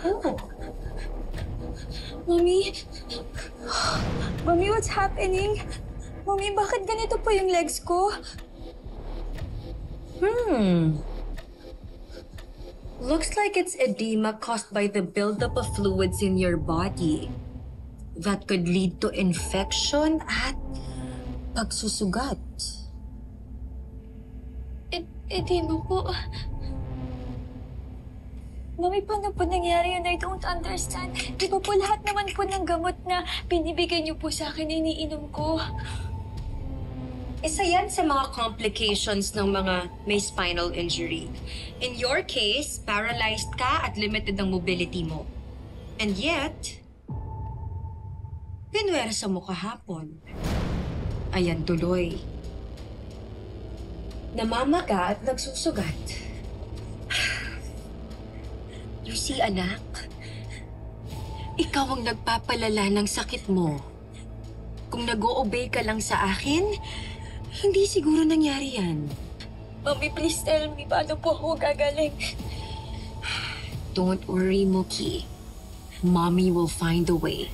Oh. Mommy? Mommy, what's happening? Mommy, bakit ganito po yung legs ko? Looks like it's edema caused by the buildup of fluids in your body. That could lead to infection at pagsusugat. Edema po. Mami, paano po nangyari yun? I don't understand. Di ba po lahat naman po ng gamot na binibigay niyo po sa akin, iniinom ko? Isa yan sa mga complications ng mga may spinal injury. In your case, paralyzed ka at limited ang mobility mo. And yet, pinwersa mo kahapon. Ayan tuloy. Namamaga at nagsusugat. You see, anak, ikaw ang nagpapalala ng sakit mo. Kung nag-o-obey ka lang sa akin, hindi siguro nangyari yan. Mami, please tell me, paano po ako gagaling? Don't worry, Mookie. Mommy will find a way.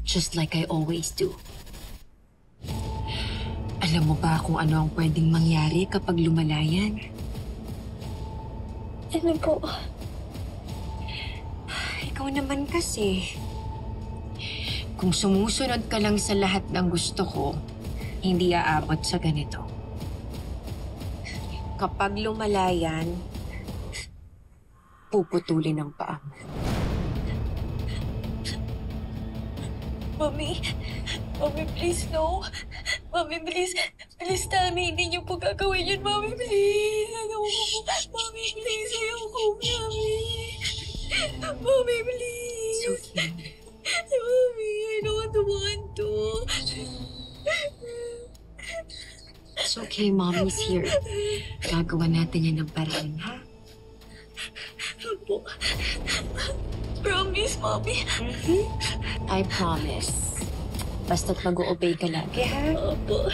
Just like I always do. Alam mo ba kung ano ang pwedeng mangyari kapag lumala yan? Ano po? Ikaw naman kasi. Kung sumusunod ka lang sa lahat ng gusto ko, hindi aabot sa ganito. Kapag lumala yan, puputulin ang paa mo. Mami, please, no. Mami, please tell me, hindi niyo po gagawin yun, Mami, please. Mami, please, ayoko, Mami. Mami, please. It's okay. Mami, I don't want to. It's okay, Mommy's here. Gagawa natin yan ng paraan, ha? Opo. Promise, Mami. I promise. Basta't mag-o-obey ka lagi, ha? Opo.